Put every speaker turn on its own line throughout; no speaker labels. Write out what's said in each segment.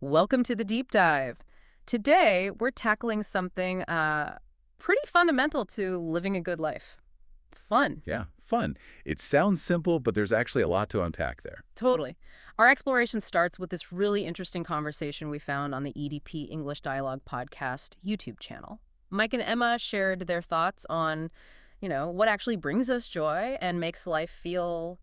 Welcome to the deep dive. Today, we're tackling something pretty fundamental to living a good life. Fun.
Yeah, fun. It sounds simple, but there's actually a lot to unpack there.
Totally. Our exploration starts with this really interesting conversation we found on the EDP English Dialogue podcast YouTube channel. Mike and Emma shared their thoughts on, what actually brings us joy and makes life feel,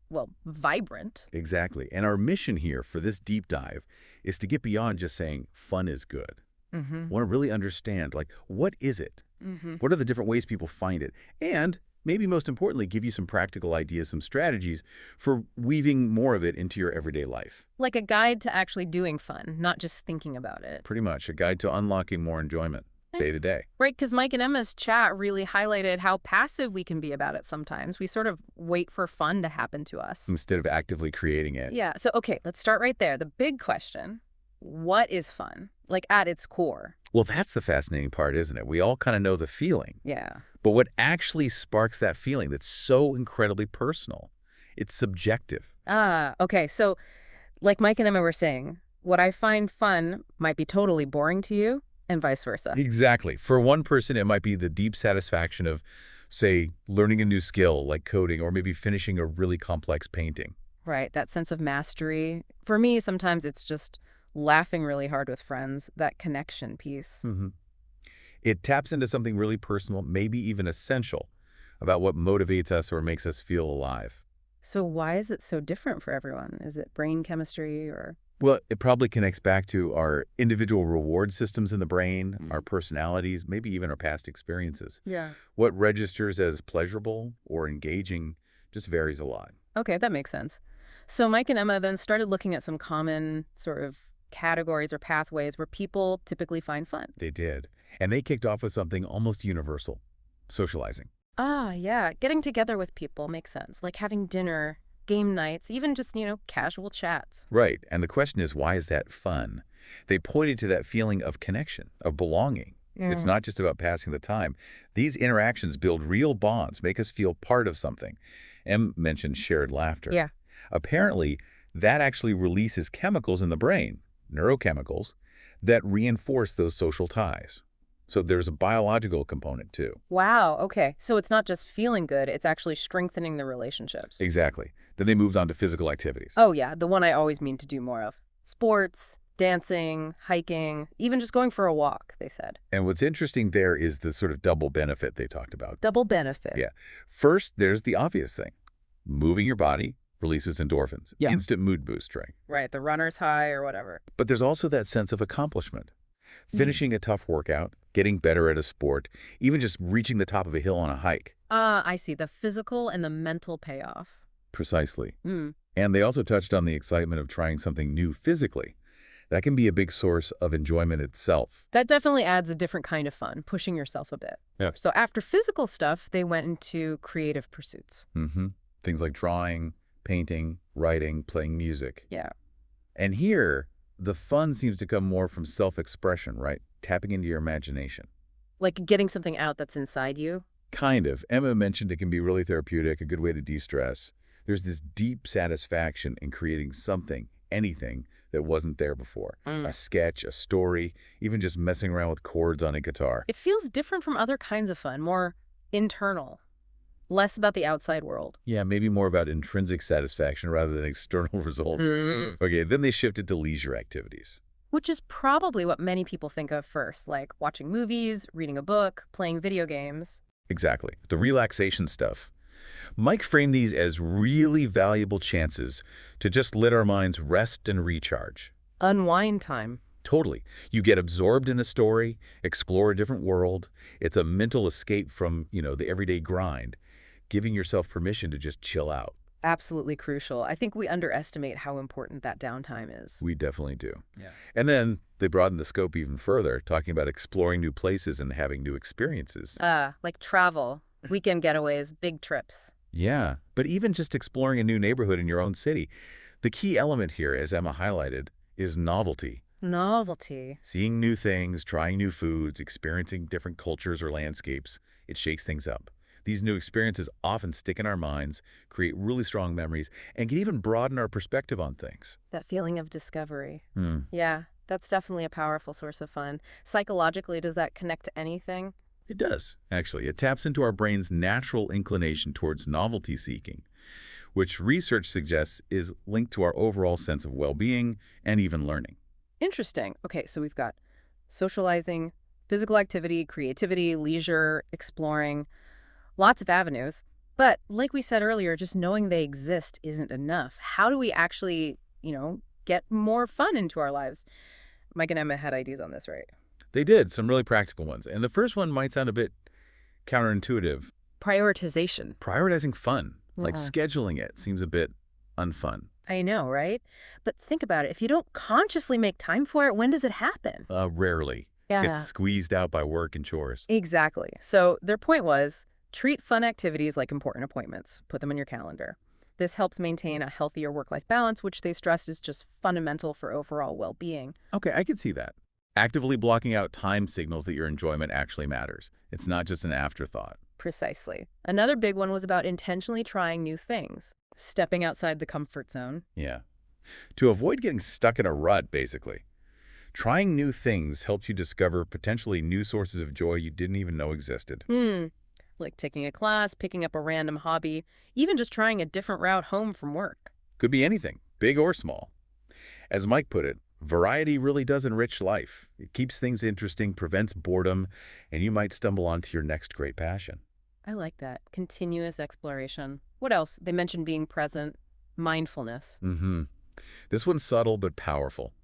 well, vibrant.
Exactly. And our mission here for this deep dive is to get beyond just saying fun is good.
Mm-hmm.
Want to really understand, like, what is it?
Mm-hmm.
What are the different ways people find it? And maybe most importantly, give you some practical ideas, some strategies for weaving more of it into your everyday life.
Like a guide to actually doing fun, not just thinking about it.
Pretty much a guide to unlocking more enjoyment day to day.
Right, because Mike and Emma's chat really highlighted how passive we can be about it sometimes. We sort of wait for fun to happen to us.
Instead of actively creating it.
Yeah, so okay, let's start right there. The big question, what is fun? Like at its core.
Well, that's the fascinating part, isn't it? We all kind of know the feeling.
Yeah.
But what actually sparks that feeling that's so incredibly personal? It's subjective.
Okay, so like Mike and Emma were saying, what I find fun might be totally boring to you and vice versa.
Exactly. For one person, it might be the deep satisfaction of, say, learning a new skill like coding or maybe finishing a really complex painting.
Right, that sense of mastery. For me, sometimes it's just laughing really hard with friends, that connection piece.
It taps into something really personal, maybe even essential, about what motivates us or makes us feel alive.
So why is it so different for everyone? Is it brain chemistry or...
Well, it probably connects back to our individual reward systems in the brain, our personalities, maybe even our past experiences.
Yeah.
What registers as pleasurable or engaging just varies a lot.
Okay, that makes sense. So Mike and Emma then started looking at some common sort of categories or pathways where people typically find fun.
They did. And they kicked off with something almost universal, socializing.
Yeah, getting together with people makes sense, like having dinner, game nights, even just, casual chats.
Right. And the question is, why is that fun? They pointed to that feeling of connection, of belonging. It's not just about passing the time. These interactions build real bonds, make us feel part of something. Em mentioned shared laughter.
Yeah.
Apparently, that actually releases chemicals in the brain, neurochemicals, that reinforce those social ties. So there's a biological component too.
Wow, okay. So it's not just feeling good, it's actually strengthening the relationships.
Exactly. Then they moved on to physical activities.
Oh yeah, the one I always mean to do more of. Sports, dancing, hiking, even just going for a walk, they said.
And what's interesting there is the sort of double benefit they talked about.
Double benefit.
Yeah. First, there's the obvious thing. Moving your body releases endorphins.
Yeah.
Instant mood boost, right?
Right, the runner's high or whatever.
But there's also that sense of accomplishment. Finishing a tough workout, getting better at a sport, even just reaching the top of a hill on a hike.
I see. The physical and the mental payoff.
Precisely.
Mm.
And they also touched on the excitement of trying something new physically. That can be a big source of enjoyment itself.
That definitely adds a different kind of fun, pushing yourself a bit.
Yeah.
So after physical stuff, they went into creative pursuits.
Things like drawing, painting, writing, playing music.
Yeah.
And here, the fun seems to come more from self-expression, right? Tapping into your imagination.
Like getting something out that's inside you.
Kind of. Emma mentioned it can be really therapeutic, a good way to de-stress. There's this deep satisfaction in creating something, anything, that wasn't there before. A sketch, a story, even just messing around with chords on a guitar.
It feels different from other kinds of fun, more internal, less about the outside world.
Yeah, maybe more about intrinsic satisfaction rather than external results. Okay, then they shifted to leisure activities.
Which is probably what many people think of first, like watching movies, reading a book, playing video games.
Exactly. The relaxation stuff. Mike framed these as really valuable chances to just let our minds rest and recharge.
Unwind time.
Totally. You get absorbed in a story, explore a different world. It's a mental escape from, the everyday grind, giving yourself permission to just chill out.
Absolutely crucial. I think we underestimate how important that downtime is.
We definitely do.
Yeah.
And then they broadened the scope even further, talking about exploring new places and having new experiences.
Like travel, weekend getaways, big trips.
Yeah, but even just exploring a new neighborhood in your own city. The key element here, as Emma highlighted, is novelty.
Novelty.
Seeing new things, trying new foods, experiencing different cultures or landscapes, it shakes things up. These new experiences often stick in our minds, create really strong memories, and can even broaden our perspective on things.
That feeling of discovery.
Hmm.
Yeah, that's definitely a powerful source of fun. Psychologically, does that connect to anything?
It does, actually. It taps into our brain's natural inclination towards novelty seeking, which research suggests is linked to our overall sense of well-being and even learning.
Interesting. Okay, so we've got socializing, physical activity, creativity, leisure, exploring, lots of avenues. But like we said earlier, just knowing they exist isn't enough. How do we actually, get more fun into our lives? Mike and Emma had ideas on this, right?
They did, some really practical ones. And the first one might sound a bit counterintuitive.
Prioritization.
Prioritizing fun, like
Yeah.
scheduling it, seems a bit unfun.
I know, right? But think about it. If you don't consciously make time for it, when does it happen?
Rarely. Gets
Yeah.
squeezed out by work and chores.
Exactly. So their point was treat fun activities like important appointments. Put them in your calendar. This helps maintain a healthier work-life balance, which they stressed is just fundamental for overall well-being.
Okay, I could see that. Actively blocking out time signals that your enjoyment actually matters. It's not just an afterthought.
Precisely. Another big one was about intentionally trying new things, stepping outside the comfort zone.
Yeah. To avoid getting stuck in a rut, basically. Trying new things helps you discover potentially new sources of joy you didn't even know existed.
Like taking a class, picking up a random hobby, even just trying a different route home from work.
Could be anything, big or small. As Mike put it, variety really does enrich life. It keeps things interesting, prevents boredom, and you might stumble onto your next great passion.
I like that. Continuous exploration. What else? They mentioned being present, mindfulness.
Mm-hmm. This one's subtle but powerful.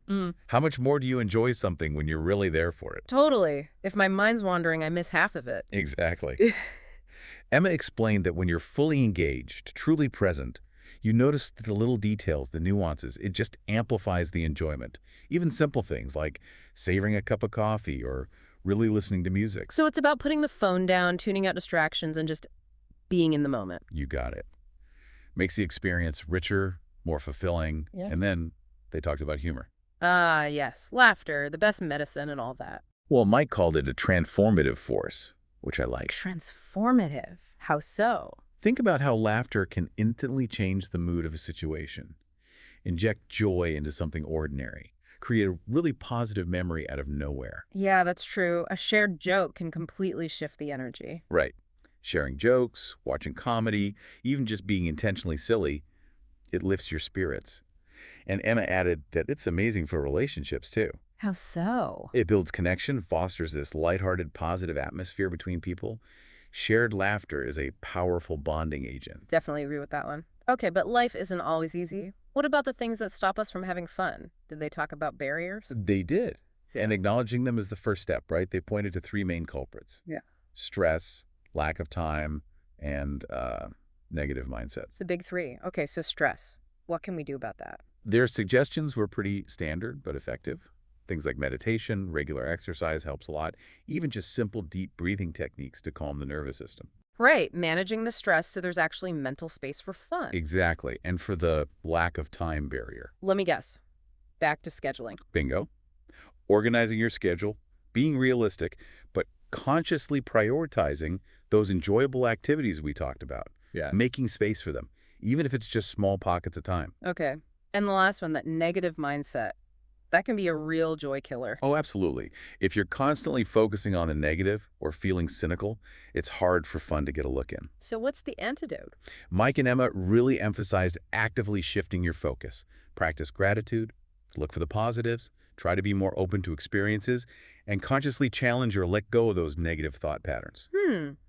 How much more do you enjoy something when you're really there for it?
Totally. If my mind's wandering, I miss half of it.
Exactly. Emma explained that when you're fully engaged, truly present, you notice the little details, the nuances. It just amplifies the enjoyment. Even simple things like savoring a cup of coffee or really listening to music.
So it's about putting the phone down, tuning out distractions, and just being in the moment.
You got it. Makes the experience richer, more fulfilling.
Yeah.
And then they talked about humor.
Ah, yes. Laughter, the best medicine and all that.
Well, Mike called it a transformative force, which I like.
Transformative. How so?
Think about how laughter can instantly change the mood of a situation, inject joy into something ordinary, create a really positive memory out of nowhere.
Yeah, that's true. A shared joke can completely shift the energy.
Right. Sharing jokes, watching comedy, even just being intentionally silly, it lifts your spirits. And Emma added that it's amazing for relationships, too.
How so?
It builds connection, fosters this lighthearted, positive atmosphere between people. Shared laughter is a powerful bonding agent.
Definitely agree with that one. Okay, but life isn't always easy. What about the things that stop us from having fun? Did they talk about barriers?
They did.
Yeah.
And acknowledging them is the first step, right? They pointed to three main culprits.
Yeah.
Stress, lack of time, and negative mindsets.
The big three. Okay, so stress. What can we do about that?
Their suggestions were pretty standard but effective. Things like meditation, regular exercise helps a lot. Even just simple deep breathing techniques to calm the nervous system.
Right, managing the stress so there's actually mental space for fun.
Exactly. And for the lack of time barrier.
Let me guess. Back to scheduling.
Bingo. Organizing your schedule, being realistic, but consciously prioritizing those enjoyable activities we talked about.
Yeah.
Making space for them, even if it's just small pockets of time.
Okay. And the last one, that negative mindset. That can be a real joy killer.
Oh, absolutely. If you're constantly focusing on the negative or feeling cynical, it's hard for fun to get a look in.
So what's the antidote?
Mike and Emma really emphasized actively shifting your focus. Practice gratitude, look for the positives, try to be more open to experiences, and consciously challenge or let go of those negative thought patterns.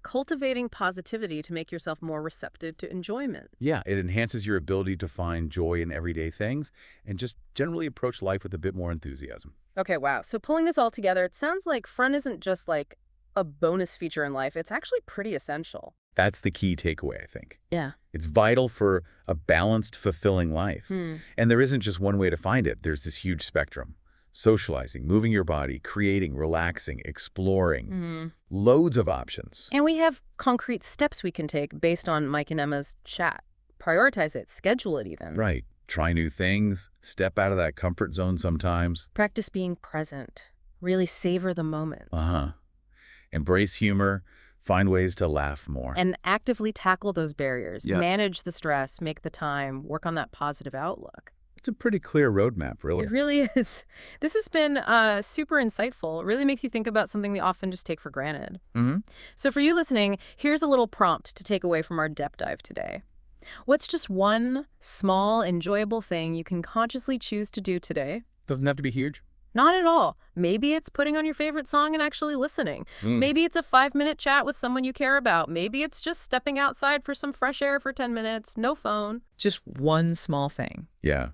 Cultivating positivity to make yourself more receptive to enjoyment.
Yeah, it enhances your ability to find joy in everyday things and just generally approach life with a bit more enthusiasm.
Okay, wow. So pulling this all together, it sounds like fun isn't just like a bonus feature in life. It's actually pretty essential.
That's the key takeaway, I think.
Yeah.
It's vital for a balanced, fulfilling life. And there isn't just one way to find it. There's this huge spectrum. Socializing, moving your body, creating, relaxing, exploring. Loads of options.
And we have concrete steps we can take based on Mike and Emma's chat. Prioritize it, schedule it even.
Right. Try new things, step out of that comfort zone sometimes.
Practice being present. Really savor the moment.
Embrace humor. Find ways to laugh more.
And actively tackle those barriers,
Yeah.
manage the stress, make the time, work on that positive outlook.
It's a pretty clear roadmap, really.
It really is. This has been super insightful. It really makes you think about something we often just take for granted.
Mm-hmm.
So for you listening, here's a little prompt to take away from our depth dive today. What's just one small, enjoyable thing you can consciously choose to do today?
Doesn't have to be huge.
Not at all. Maybe it's putting on your favorite song and actually listening.
Mm.
Maybe it's a 5-minute chat with someone you care about. Maybe it's just stepping outside for some fresh air for 10 minutes, no phone.
Just one small thing.
Yeah.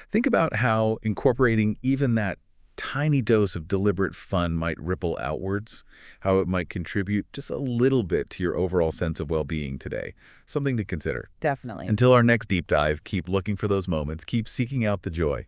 Think about how incorporating even that tiny dose of deliberate fun might ripple outwards, how it might contribute just a little bit to your overall sense of well-being today. Something to consider.
Definitely.
Until our next deep dive, keep looking for those moments, keep seeking out the joy.